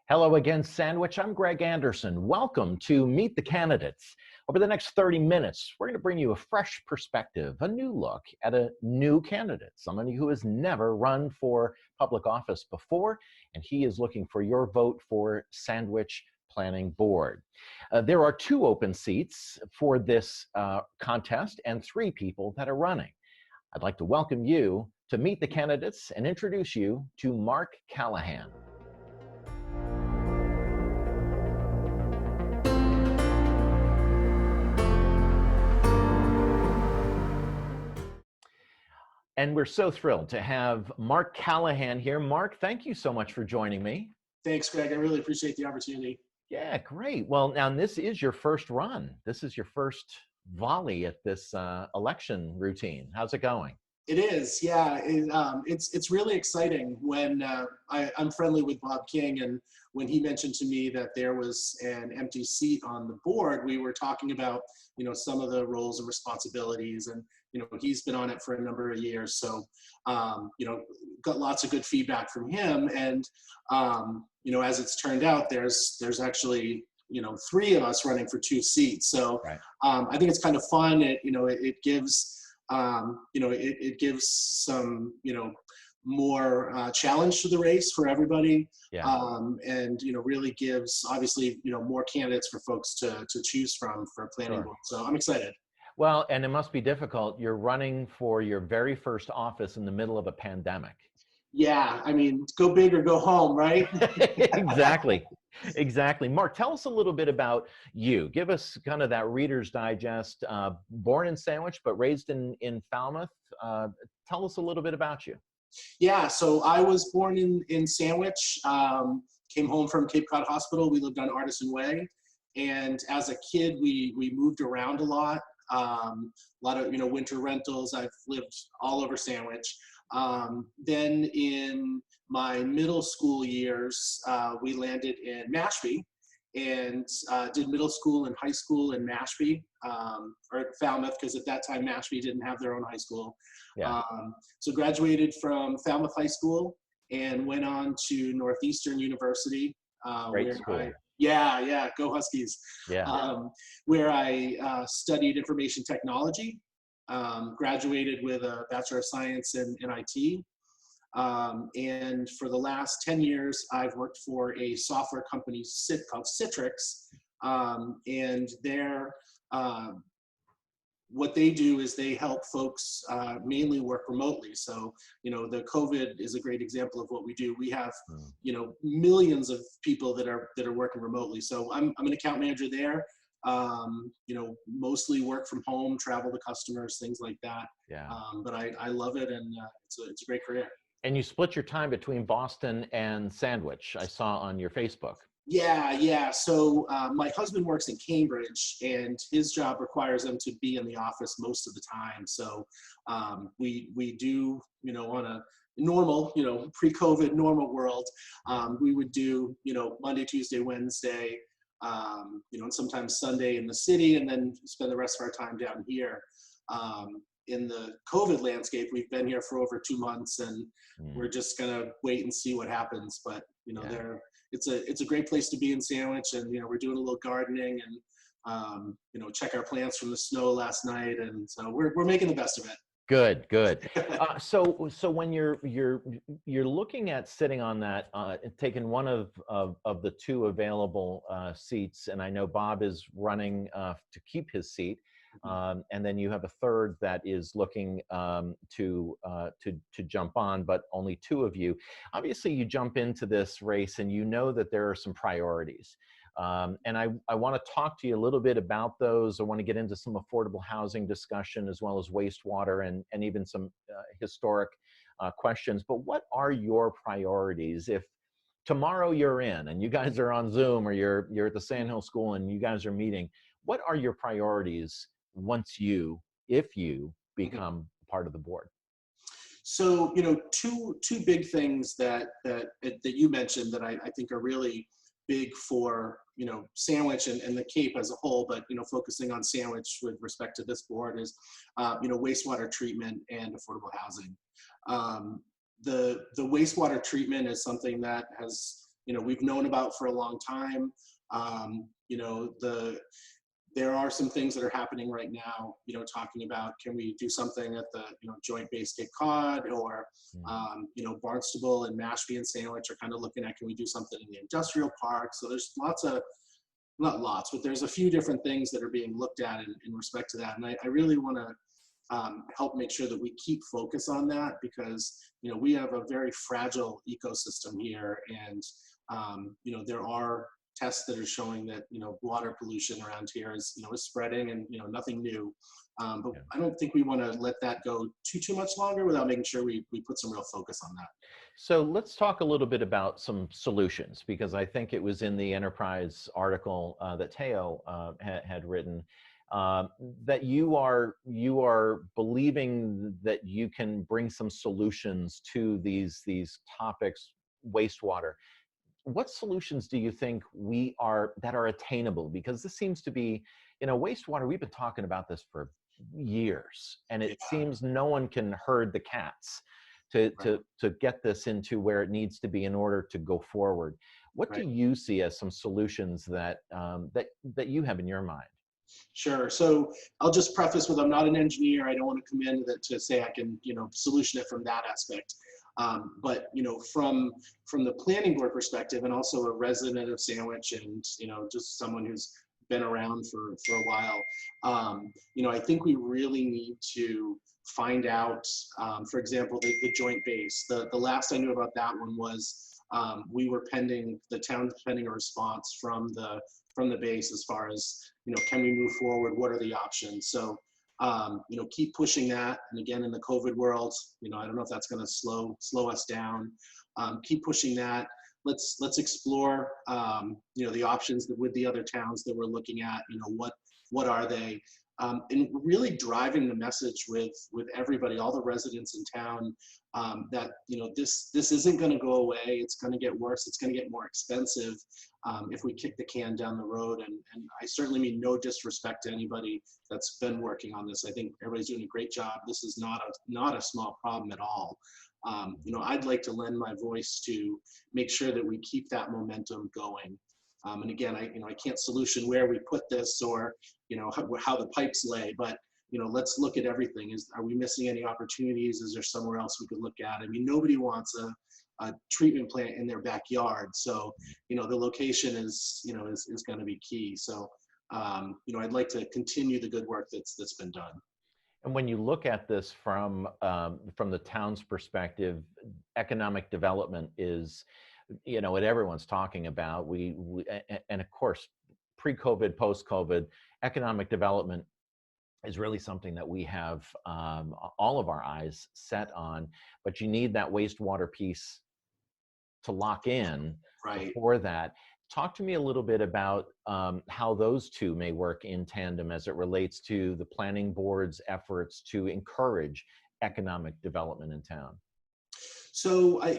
Hello again, Sandwich. I'm Greg Anderson. Welcome to Meet the Candidates. Over the next 30 minutes, we're going to bring you a fresh perspective, a new look at a new candidate, somebody who has never run for public office before, and he is looking for your vote for Sandwich Planning Board. There are 2 open seats for this contest and 3 people that are running. I'd like to welcome you to Meet the Candidates and introduce you to Mark Callahan. And we're so thrilled to have Mark Callahan here. Mark, thank you so much for joining me. Thanks, Greg. I really appreciate the opportunity. Yeah, great. Well, now this is your first run. This is your first volley at this election routine. How's it going? It is, yeah. It's really exciting when I'm friendly with Bob King, and when he mentioned to me that there was an empty seat on the board, we were talking about some of the roles and responsibilities, and he's been on it for a number of years, so got lots of good feedback from him, and as it's turned out, there's actually 3 of us running for 2 seats, so right. I think it's kind of fun. It gives it gives some, more challenge to the race for everybody. Yeah. And, really gives, obviously, more candidates for folks to choose from for planning Sure. board. So I'm excited. Well, and it must be difficult. You're running for your very first office in the middle of a pandemic. Yeah, I mean, go big or go home, right? Exactly. Exactly. Mark, tell us a little bit about you. Give us kind of that Reader's Digest, born in Sandwich, but raised in Falmouth. Tell us a little bit about you. Yeah, so I was born in Sandwich, came home from Cape Cod Hospital. We lived on Artisan Way. And as a kid, we moved around a lot of, winter rentals. I've lived all over Sandwich. Then in my middle school years, we landed in Mashpee and did middle school and high school in Mashpee, or Falmouth, because at that time Mashpee didn't have their own high school. Yeah. So graduated from Falmouth High School and went on to Northeastern University. Great school. Yeah, go Huskies. Yeah. Where I studied information technology. Graduated with a Bachelor of Science in IT. And for the last 10 years, I've worked for a software company called Citrix. And what they do is they help folks mainly work remotely. So, the COVID is a great example of what we do. We have, millions of people that are working remotely. So I'm an account manager there. Mostly work from home, travel to customers, things like that. Yeah. But I love it, and it's a great career. And you split your time between Boston and Sandwich, I saw on your Facebook. Yeah. So my husband works in Cambridge, and his job requires him to be in the office most of the time. So we do, on a normal, pre-COVID normal world, we would do, Monday, Tuesday, Wednesday, and sometimes Sunday in the city, and then spend the rest of our time down here. In the COVID landscape, we've been here for over 2 months, and we're just gonna wait and see what happens. But it's a great place to be in Sandwich, and we're doing a little gardening and check our plants from the snow last night, and so we're making the best of it. Good. So when you're looking at sitting on that, taking one of the 2 available seats, and I know Bob is running to keep his seat, and then you have a third that is looking to jump on, but only 2 of you. Obviously, you jump into this race, and you know that there are some priorities. And I want to talk to you a little bit about those. I want to get into some affordable housing discussion, as well as wastewater and even some historic questions. But what are your priorities if tomorrow you're in and you guys are on Zoom, or you're at the Sandhill School and you guys are meeting? What are your priorities if you become part of the board? So, two big things that you mentioned that I think are really big for, Sandwich and the Cape as a whole, but, focusing on Sandwich with respect to this board is, wastewater treatment and affordable housing. The wastewater treatment is something that has we've known about for a long time. There are some things that are happening right now, talking about, can we do something at the, Joint Base Cape Cod, or, Barnstable and Mashpee and Sandwich are kind of looking at, can we do something in the industrial park? So there's not lots, but there's a few different things that are being looked at in respect to that. And I really want to help make sure that we keep focus on that, because, we have a very fragile ecosystem here. And, there are tests that are showing that, water pollution around here is spreading, and, nothing new. But I don't think we want to let that go too much longer without making sure we put some real focus on that. So let's talk a little bit about some solutions, because I think it was in the Enterprise article that Teo had written, that you are believing that you can bring some solutions to these topics, wastewater. What solutions do you think that are attainable? Because this seems to be, wastewater, we've been talking about this for years, and it seems no one can herd the cats to get this into where it needs to be in order to go forward. What do you see as some solutions that that you have in your mind? Sure. So I'll just preface with, I'm not an engineer. I don't want to come in to say I can, solution it from that aspect. But, from the planning board perspective, and also a resident of Sandwich, and, just someone who's been around for a while, I think we really need to find out, for example, the joint base. The last I knew about that one was, the town was pending a response from the base as far as, can we move forward? What are the options? So, keep pushing that. And again, in the COVID world, I don't know if that's going to slow us down. Keep pushing that. Let's explore, the options with the other towns that we're looking at. What are they? And really driving the message with everybody, all the residents in town, that this isn't going to go away. It's going to get worse. It's going to get more expensive if we kick the can down the road. And I certainly mean no disrespect to anybody that's been working on this. I think everybody's doing a great job. This is not a small problem at all. I'd like to lend my voice to make sure that we keep that momentum going. And again, I can't solution where we put this, or how the pipes lay, but let's look at everything. Are we missing any opportunities? Is there somewhere else we could look at? I mean, nobody wants a treatment plant in their backyard, so the location is going to be key. So I'd like to continue the good work that's been done. And when you look at this from the town's perspective, economic development is, what everyone's talking about. And of course, pre-COVID, post-COVID, economic development is really something that we have all of our eyes set on. But you need that wastewater piece to lock in before that. Talk to me a little bit about how those two may work in tandem as it relates to the planning board's efforts to encourage economic development in town. So, I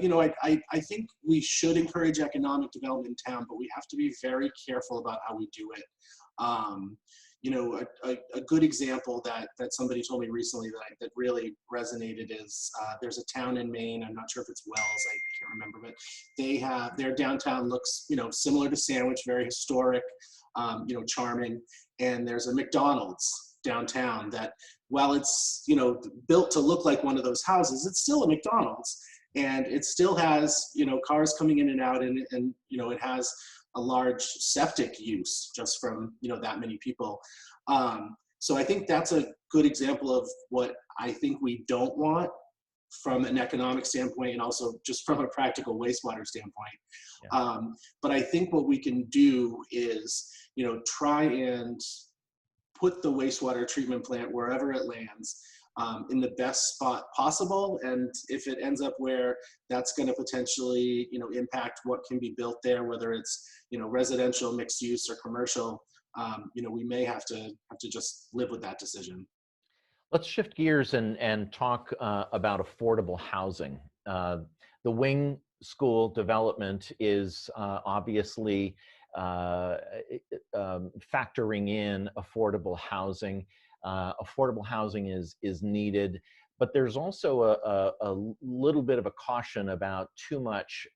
think we should encourage economic development in town, but we have to be very careful about how we do it. A good example that somebody told me recently that really resonated is there's a town in Maine. I'm not sure if it's Wells. I can't remember, but their downtown looks similar to Sandwich, very historic, charming, and there's a McDonald's downtown that, while it's built to look like one of those houses, it's still a McDonald's. And it still has, cars coming in and out, and it has a large septic use just from, that many people. So I think that's a good example of what I think we don't want from an economic standpoint, and also just from a practical wastewater standpoint. Yeah. But I think what we can do is, try and put the wastewater treatment plant wherever it lands, in the best spot possible. And if it ends up where that's going to potentially, impact what can be built there, whether it's, residential, mixed use, or commercial, we may have to just live with that decision. Let's shift gears and talk about affordable housing. The Wing School development is obviously factoring in affordable housing. Affordable housing is needed, but there's also a little bit of a caution about too much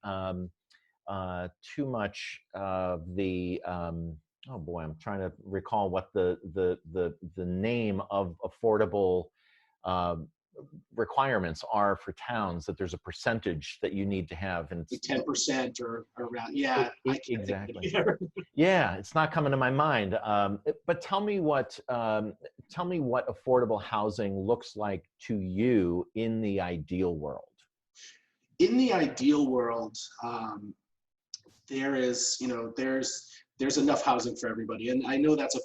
too much of the oh boy, I'm trying to recall what the name of affordable uh, requirements are for towns, that there's a percentage that you need to have, and Like 10% or around. Yeah, I can't think of it exactly. either. Yeah, it's not coming to my mind. But tell me what affordable housing looks like to you in the ideal world. In the ideal world, there is, there's enough housing for everybody, and I know that's a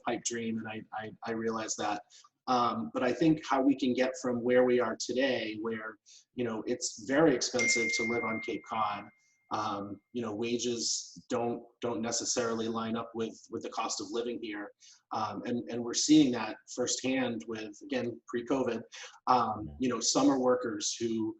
pipe dream, and I realize that. But I think how we can get from where we are today, where it's very expensive to live on Cape Cod. Wages don't necessarily line up with the cost of living here, and we're seeing that firsthand with, again, pre-COVID. Summer workers who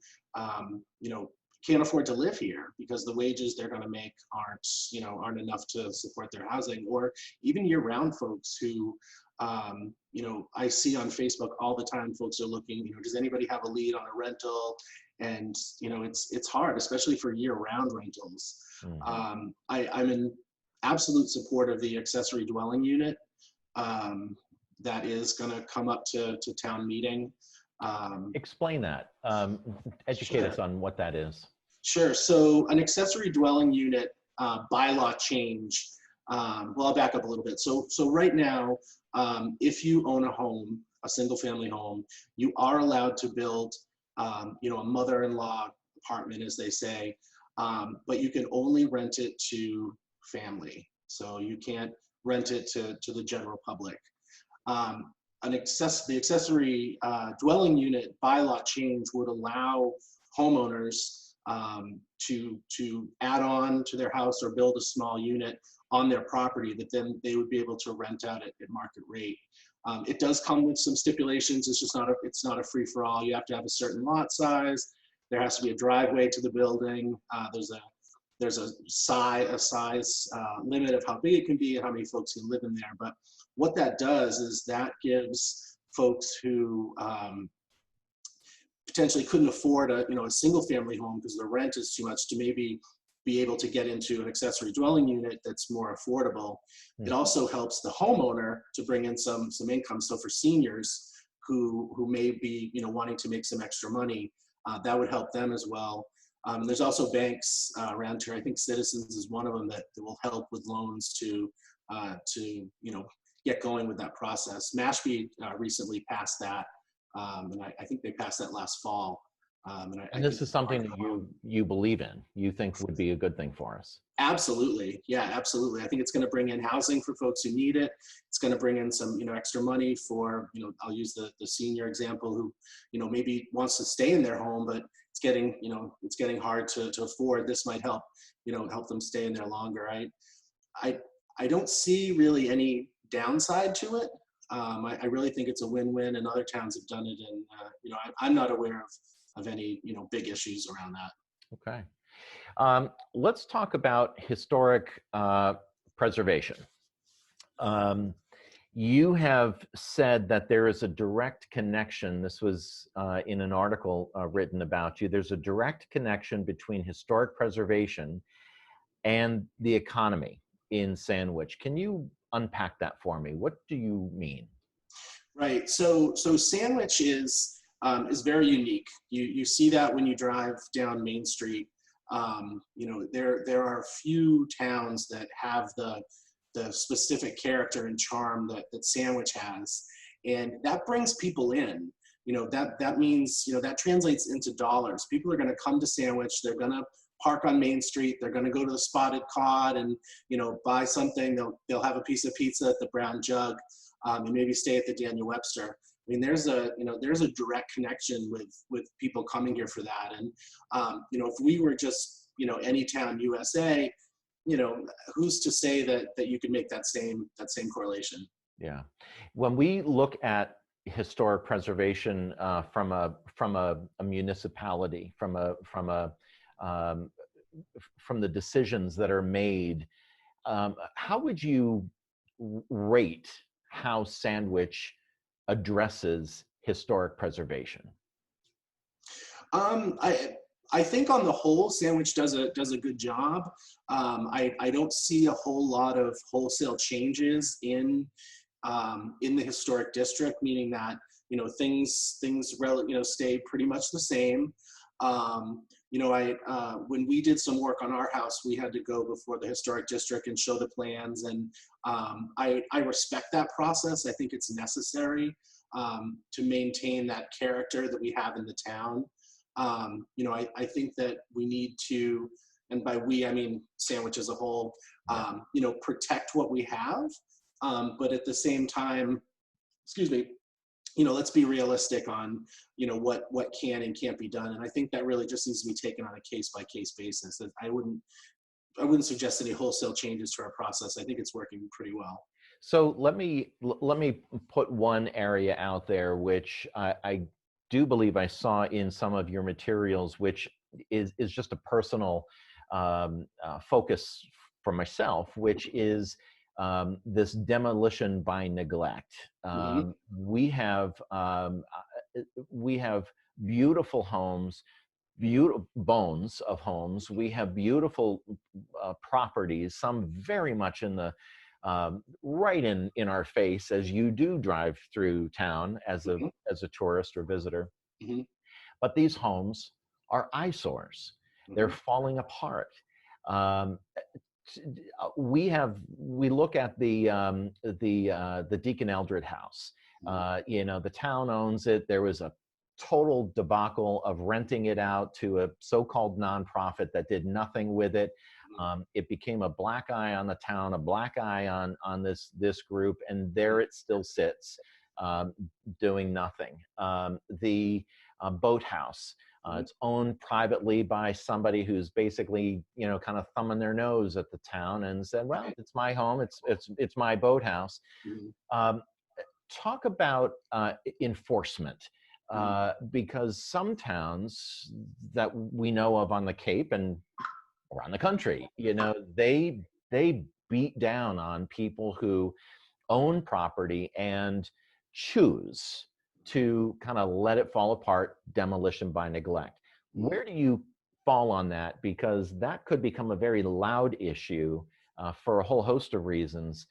can't afford to live here because the wages they're going to make aren't enough to support their housing, or even year-round folks who I see on Facebook all the time. Folks are looking, does anybody have a lead on a rental? And it's hard, especially for year-round rentals. Mm-hmm. I'm in absolute support of the accessory dwelling unit that is going to come up to town meeting. Explain that. Educate us on what that is. Sure. So an accessory dwelling unit bylaw change. Well, I'll back up a little bit. So right now, if you own a home, a single-family home, you are allowed to build, a mother-in-law apartment, as they say, but you can only rent it to family. So you can't rent it to the general public. The accessory dwelling unit bylaw change would allow homeowners to add on to their house or build a small unit on their property that then they would be able to rent out at market rate. It does come with some stipulations. It's not a free for all. You have to have a certain lot size. There has to be a driveway to the building. There's a size limit of how big it can be and how many folks can live in there. But what that does is that gives folks who potentially couldn't afford a single family home because the rent is too much to maybe be able to get into an accessory dwelling unit that's more affordable. Mm-hmm. It also helps the homeowner to bring in some income. So for seniors who may be wanting to make some extra money, that would help them as well. There's also banks around here. I think Citizens is one of them that will help with loans to get going with that process. Mashpee recently passed that, and I think they passed that last fall. And this is something that you believe in, you think would be a good thing for us. Absolutely. Yeah, absolutely. I think it's going to bring in housing for folks who need it. It's going to bring in some, extra money for, I'll use the senior example who, maybe wants to stay in their home, but it's getting hard to afford. This might help, help them stay in there longer. I don't see really any downside to it. I really think it's a win-win, and other towns have done it. And, I'm not aware of any, big issues around that. Okay. Let's talk about historic preservation. You have said that there is a direct connection. This was in an article written about you. There's a direct connection between historic preservation and the economy in Sandwich. Can you unpack that for me? What do you mean? Right. So Sandwich is very unique. You see that when you drive down Main Street. There are few towns that have the specific character and charm that Sandwich has, and that brings people in. That means that translates into dollars. People are going to come to Sandwich. They're going to park on Main Street. They're going to go to the Spotted Cod and buy something. They'll have a piece of pizza at the Brown Jug, and maybe stay at the Daniel Webster. I mean, there's a direct connection with people coming here for that. And if we were just any town USA, who's to say that you could make that same correlation? Yeah, when we look at historic preservation from a municipality, from the decisions that are made, how would you rate how Sandwich addresses historic preservation? I think on the whole, Sandwich does a good job. I don't see a whole lot of wholesale changes in the historic district, meaning that things stay pretty much the same. When we did some work on our house, we had to go before the historic district and show the plans, and I respect that process. I think it's necessary to maintain that character that we have in the town. I think that we need to, and by we I mean Sandwich as a whole, protect what we have, but at the same time, excuse me, let's be realistic on what can and can't be done. And I think that really just needs to be taken on a case-by-case basis. And I wouldn't suggest any wholesale changes to our process. I think it's working pretty well. So let me put one area out there, which I do believe I saw in some of your materials, which is just a personal focus for myself, which is this demolition by neglect. We have beautiful homes, beautiful bones of homes. We have beautiful properties, some very much in the right in our face as you do drive through town as a tourist or visitor. But these homes are eyesores. They're falling apart. We look at the Deacon Eldred house. The town owns it. There was a total debacle of renting it out to a so-called nonprofit that did nothing with it. It became a black eye on the town, a black eye on this group, and there it still sits, doing nothing. The boathouse. It's owned privately by somebody who's basically, kind of thumbing their nose at the town and said, well, it's my home, it's my boathouse. Talk about enforcement, because some towns that we know of on the Cape and around the country, they beat down on people who own property and choose to kind of let it fall apart, demolition by neglect. Where do you fall on that? Because that could become a very loud issue for a whole host of reasons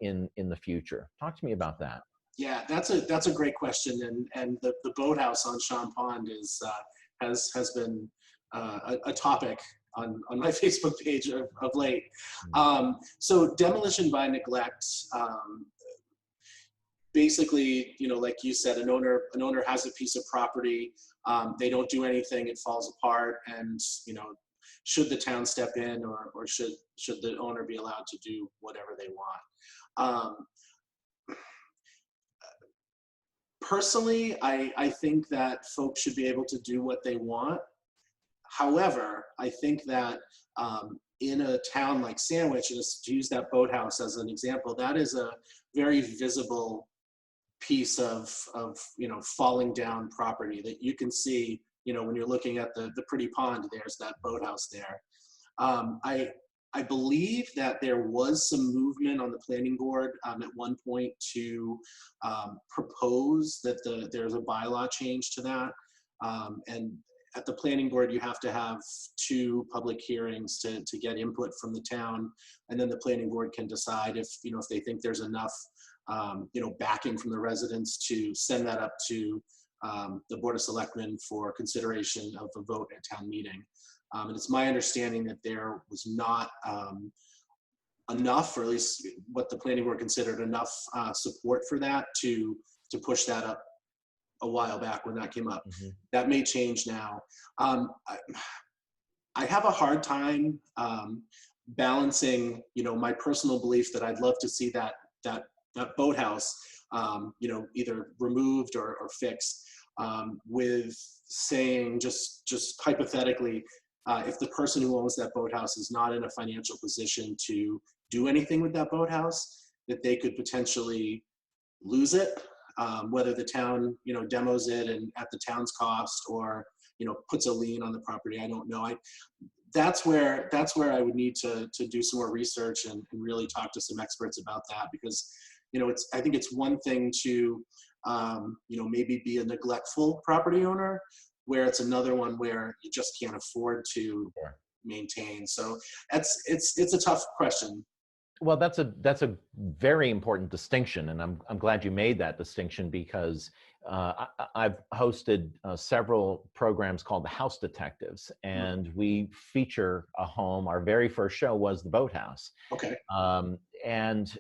in the future. Talk to me about that. Yeah, that's a great question, and the boathouse on Sean Pond has been a topic on my Facebook page of late. So demolition by neglect. Basically, like you said, an owner has a piece of property. They don't do anything; it falls apart. And should the town step in, or should the owner be allowed to do whatever they want? Personally, I think that folks should be able to do what they want. However, I think that in a town like Sandwich, and to use that boathouse as an example, that is a very visible piece of falling down property that you can see. When you're looking at the pretty pond, there's that boathouse there. I believe that there was some movement on the planning board at one point to propose that there's a bylaw change to that. And at the planning board, you have to have 2 public hearings to get input from the town, and then the planning board can decide if they think there's enough backing from the residents to send that up to the Board of Selectmen for consideration of a vote at town meeting. And it's my understanding that there was not enough, or at least what the planning board considered enough support for that to push that up a while back when that came up. That may change now. I have a hard time balancing, my personal belief that I'd love to see that boathouse, either removed or fixed, with saying just hypothetically, if the person who owns that boathouse is not in a financial position to do anything with that boathouse, that they could potentially lose it, whether the town, demos it and at the town's cost, or, puts a lien on the property. I don't know. That's where I would need to do some more research and really talk to some experts about that, because, I think it's one thing to, maybe be a neglectful property owner, where it's another one where you just can't afford to Sure. maintain. So it's a tough question. Well, that's a very important distinction, and I'm glad you made that distinction because I've hosted several programs called the House Detectives, and we feature a home. Our very first show was the Boathouse, Okay. and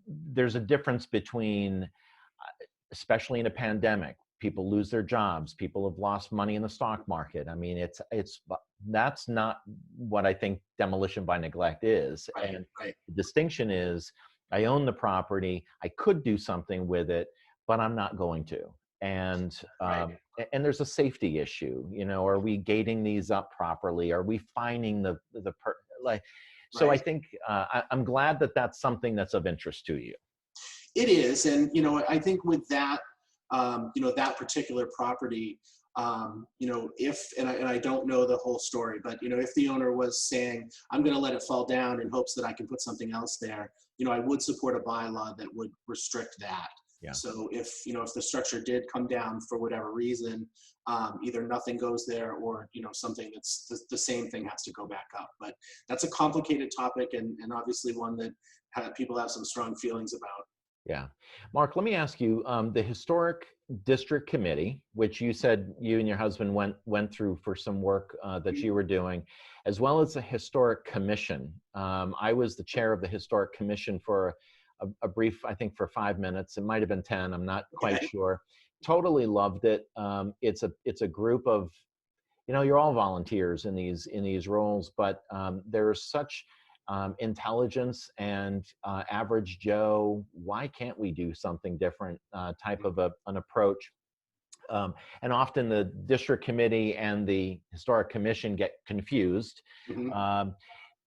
there's a difference between, especially in a pandemic, people lose their jobs, people have lost money in the stock market. I mean, that's not what I think demolition by neglect is. Right, And right, the distinction is, I own the property, I could do something with it, but I'm not going to. And right, and there's a safety issue. Are we gating these up properly? Are we finding like? So I right. think I'm glad that that's something that's of interest to you. It is, and I think with that, that particular property, if and I don't know the whole story, but if the owner was saying, I'm going to let it fall down in hopes that I can put something else there, I would support a bylaw that would restrict that. Yeah. So if the structure did come down for whatever reason, either nothing goes there or something that's the same thing has to go back up. But that's a complicated topic and obviously one that people have some strong feelings about. Yeah. Mark, let me ask you, the Historic District Committee, which you said you and your husband went through for some work that you were doing, as well as the Historic Commission. I was the chair of the Historic Commission for a brief, I think for 5 minutes. It might have been 10, I'm not quite sure. Totally loved it. It's a group of, you're all volunteers in these roles, but there's such intelligence and average Joe, why can't we do something different type of an approach? And often the district committee and the historic commission get confused. Mhm.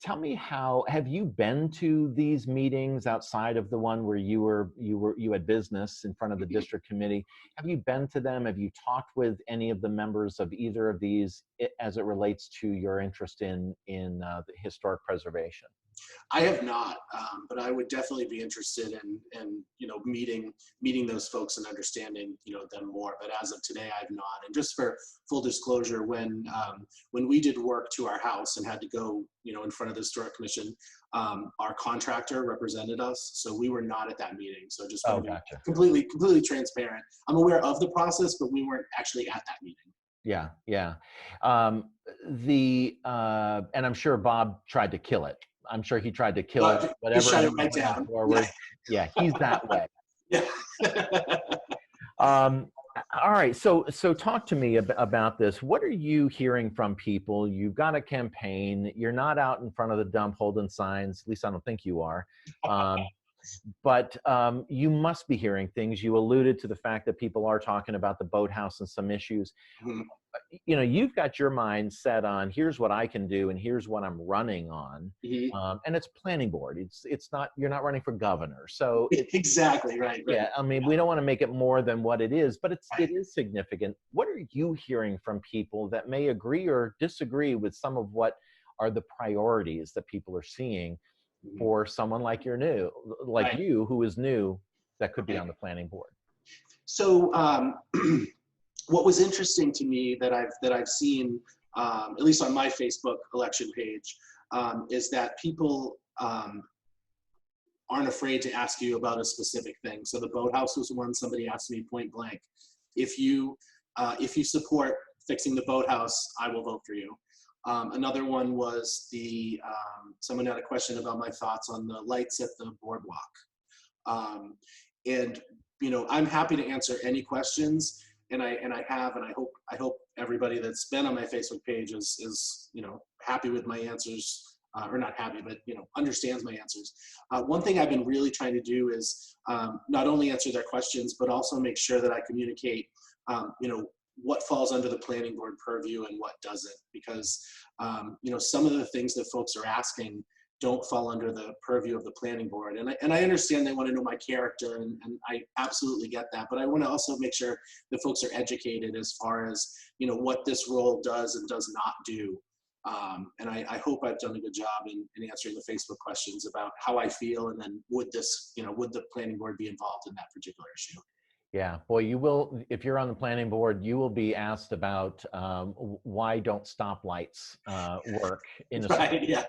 Tell me, have you been to these meetings outside of the one where you had business in front of the district committee? Have you been to them? Have you talked with any of the members of either of these as it relates to your interest in the historic preservation? I have not, but I would definitely be interested in meeting those folks and understanding them more. But as of today, I've not. And just for full disclosure, when we did work to our house and had to go in front of the historic commission, our contractor represented us, so we were not at that meeting. So just want to be Gotcha. completely transparent. I'm aware of the process, but we weren't actually at that meeting. Yeah, yeah. And I'm sure Bob tried to kill it. I'm sure he tried to kill But just whatever shut he it right went down. forward. Yeah, he's that way. Yeah. Um, all right, so talk to me about this. What are you hearing from people? You've got a campaign. You're not out in front of the dump holding signs. At least I don't think you are. But you must be hearing things. You alluded to the fact that people are talking about the boathouse and some issues. Mhm. You've got your mind set on, here's what I can do and here's what I'm running on. Mhm. And it's planning board. It's not, you're not running for governor. So Exactly, right. yeah, I mean, we don't want to make it more than what it is, but it Right. is significant. What are you hearing from people that may agree or disagree with some of what are the priorities that people are seeing Mhm. for someone like Right. you, who is new, that could be Right. on the planning board? So what was interesting to me that I've seen, at least on my Facebook election page, is that people aren't afraid to ask you about a specific thing. So the boathouse was one somebody asked me point blank. If you support fixing the boathouse, I will vote for you. Another one was someone had a question about my thoughts on the lights at the boardwalk. And I'm happy to answer any questions, and I have, and I hope everybody that's been on my Facebook page is happy with my answers, or not happy, but understands my answers. One thing I've been really trying to do is not only answer their questions, but also make sure that I communicate what falls under the planning board purview and what doesn't, because some of the things that folks are asking don't fall under the purview of the planning board. And I understand they want to know my character, and I absolutely get that, but I want to also make sure that folks are educated as far as what this role does and does not do. And I hope I've done a good job in answering the Facebook questions about how I feel, and then would the planning board be involved in that particular issue? Yeah, boy, you will, if you're on the planning board, you will be asked about why don't stoplights work in a certain, Right. Yeah.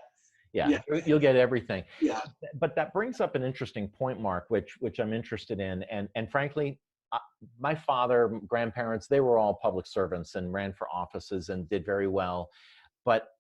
yeah, Yeah. you'll get everything. Yeah. But that brings up an interesting point, Mark, which I'm interested in. And frankly, uh, my father, grandparents, they were all public servants and ran for offices and did very well. But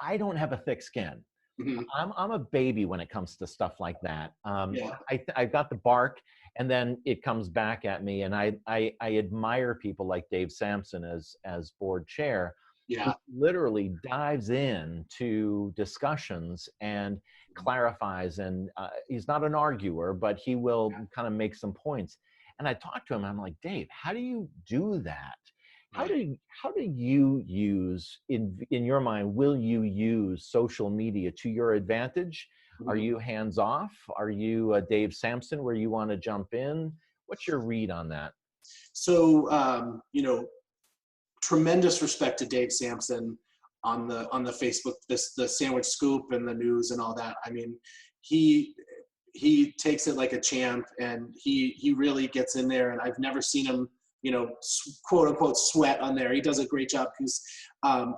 I don't have a thick skin. Hmm. I'm a baby when it comes to stuff like that. Yeah. I've got the bark, and then it comes back at me. And I admire people like Dave Sampson as board chair, who Yeah. literally dives into discussions and clarifies. And he's not an arguer, but he will kind of make some points. And I talked to him. I'm like, Dave, how do you do that? Right. How do you use in your mind, will you use social media to your advantage? Are Mhm. you hands off? Are you Dave Sampson where you want to jump in? What's your read on that? So, tremendous respect to Dave Sampson on the Facebook, the Sandwich Scoop and the news and all that. I mean, he he takes it like a champ, and he really gets in there. And I've never seen him, quote unquote, sweat on there. He does a great job because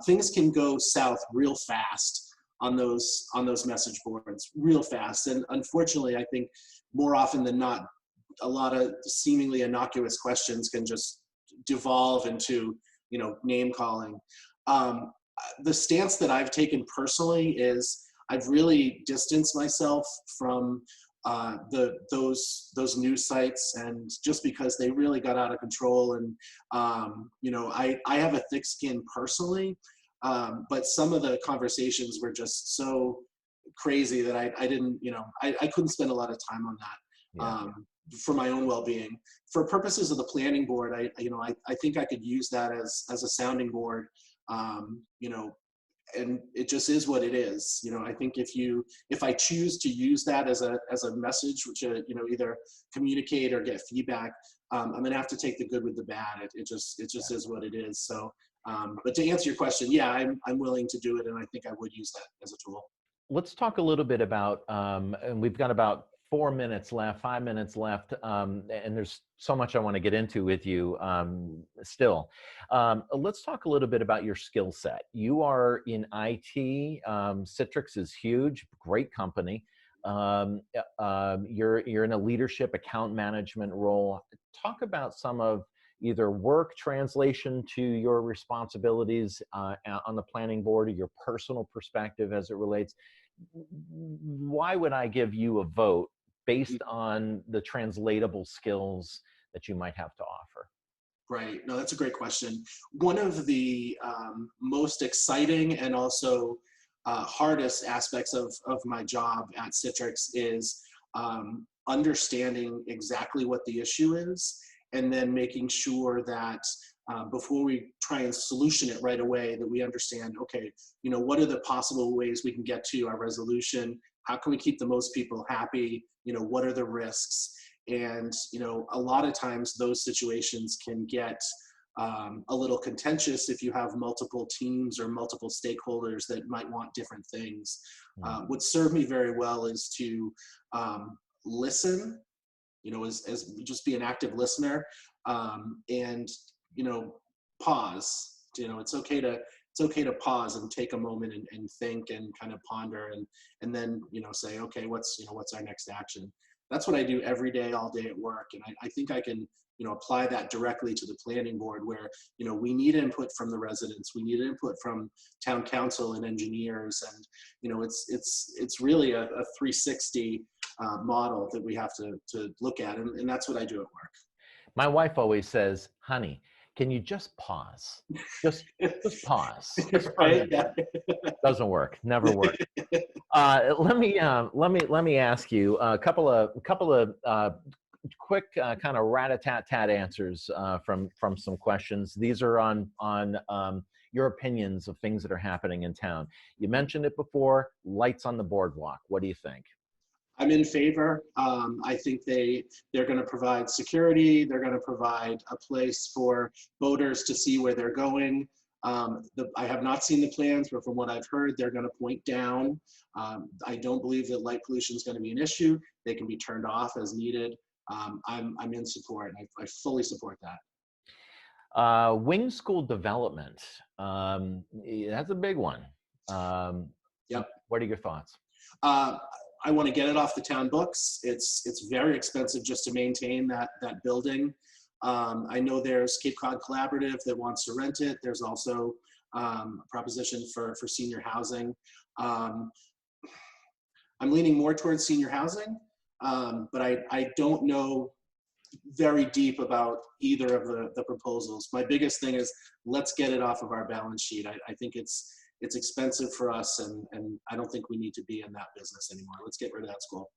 things can go south real fast on those message boards, real fast. And unfortunately, I think more often than not, a lot of seemingly innocuous questions can just devolve into name calling. um, the stance that I've taken personally is I've really distanced myself from those news sites, and just because they really got out of control. And I have a thick skin personally, but some of the conversations were just so crazy that I didn't, I couldn't spend a lot of time on that. Yeah. For my own well-being. For purposes of the planning board, I think I could use that as a sounding board. And it just is what it is. I think if I choose to use that as a message, which either communicate or get feedback, I'm gonna have to take the good with the bad. It just is what it is. So, but to answer your question, yeah, I'm willing to do it, and I think I would use that as a tool. Let's talk a little bit about, and we've got about 4 minutes left, 5 minutes left, and there's so much I want to get into with you still. Let's talk a little bit about your skill set. You are in IT. Citrix is huge, great company. You're in a leadership account management role. Talk about some of either work translation to your responsibilities on the planning board, or your personal perspective as it relates. Why would I give you a vote based on the translatable skills that you might have to offer? Right. No, that's a great question. One of the most exciting and also hardest aspects of my job at Citrix is understanding exactly what the issue is, and then making sure that before we try and solution it right away, that we understand, okay, what are the possible ways we can get to our resolution? How can we keep the most people happy? What are the risks? And a lot of times those situations can get a little contentious if you have multiple teams or multiple stakeholders that might want different things. What served me very well is to listen, as just be an active listener, and pause. It's okay to pause and take a moment and think and kind of ponder, and then say, okay, what's our next action? That's what I do every day, all day at work. And I think I can apply that directly to the planning board, where we need input from the residents, we need input from town council and engineers, and it's really a 360 model that we have to look at, and that's what I do at work. My wife always says, honey, can you just pause? Just pause. Just for a Right? minute. Doesn't work. Never worked. Let me ask you a couple of quick kind of rat-a-tat-tat answers from some questions. These are on your opinions of things that are happening in town. You mentioned it before. Lights on the boardwalk. What do you think? I'm in favor. I think they're going to provide security. They're going to provide a place for boaters to see where they're going. I have not seen the plans, but from what I've heard, they're going to point down. I don't believe that light pollution is going to be an issue. They can be turned off as needed. I'm in support. I fully support that. Wing school development, that's a big one. Yep. What are your thoughts? I want to get it off the town books. It's very expensive just to maintain that building. I know there's Cape Cod Collaborative that wants to rent it. There's also a proposition for senior housing. I'm leaning more towards senior housing, but I don't know very deep about either of the proposals. My biggest thing is let's get it off of our balance sheet. I think it's expensive for us, and I don't think we need to be in that business anymore. Let's get rid of that school.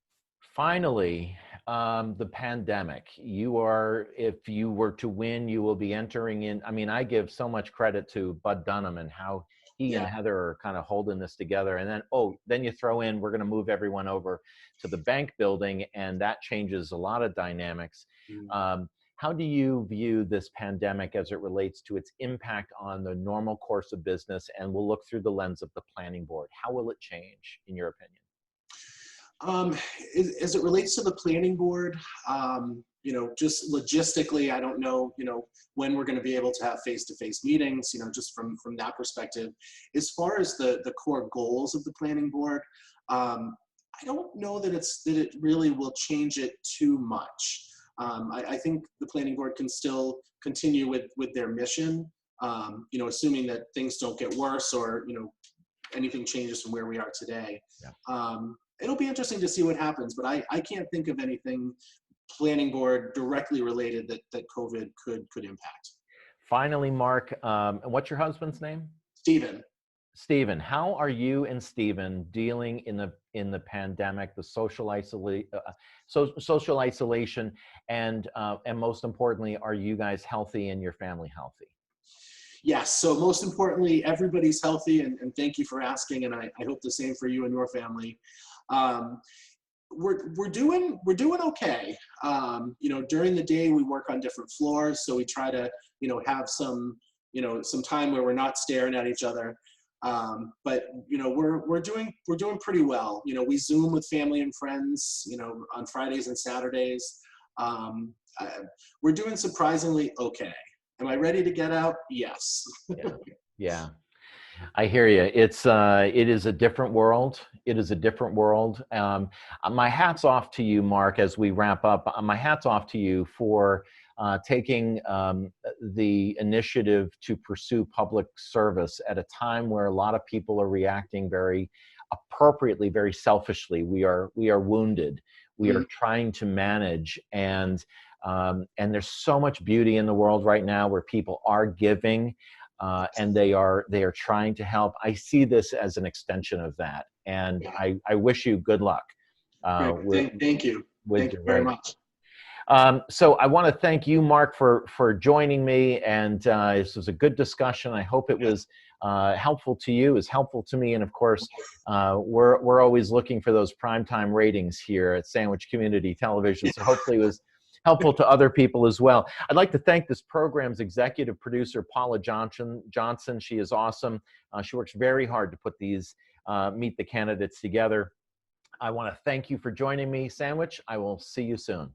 Finally, the pandemic. If you were to win, you will be entering in. I mean, I give so much credit to Bud Dunham and how he and Heather are kind of holding this together. And then you throw in, we're going to move everyone over to the bank building, and that changes a lot of dynamics. How do you view this pandemic as it relates to its impact on the normal course of business? And we'll look through the lens of the planning board. How will it change, in your opinion? As it relates to the planning board, just logistically, I don't know, when we're going to be able to have face-to-face meetings, just from that perspective. As far as the core goals of the planning board, I don't know that it really will change it too much. I think the planning board can still continue with their mission, assuming that things don't get worse or, anything changes from where we are today. Yeah. It'll be interesting to see what happens, but I can't think of anything planning board directly related that COVID could impact. Finally, Mark, what's your husband's name? Stephen. Stephen, how are you and Stephen dealing in the pandemic, the social isolation, and most importantly, are you guys healthy and your family healthy? Yes. So most importantly, everybody's healthy, and thank you for asking. And I hope the same for you and your family. We're doing okay. During the day we work on different floors, so we try to have some time where we're not staring at each other. But we're doing pretty well. We Zoom with family and friends, on Fridays and Saturdays. We're doing surprisingly okay. Am I ready to get out? Yes. Yeah. I hear you. It is a different world. It is a different world. My hat's off to you, Mark, as we wrap up. My hat's off to you for taking the initiative to pursue public service at a time where a lot of people are reacting very appropriately, very selfishly. We are wounded. We are trying to manage, and there's so much beauty in the world right now where people are giving. And they are trying to help. I see this as an extension of that, and I wish you good luck. Thank you. Thank you very much. So I want to thank you, Mark, for joining me, and this was a good discussion. I hope it was helpful to you, is helpful to me, and of course, we're always looking for those primetime ratings here at Sandwich Community Television. So hopefully it was helpful to other people as well. I'd like to thank this program's executive producer, Paula Johnson. She is awesome. She works very hard to put these Meet the Candidates together. I want to thank you for joining me, Sandwich. I will see you soon.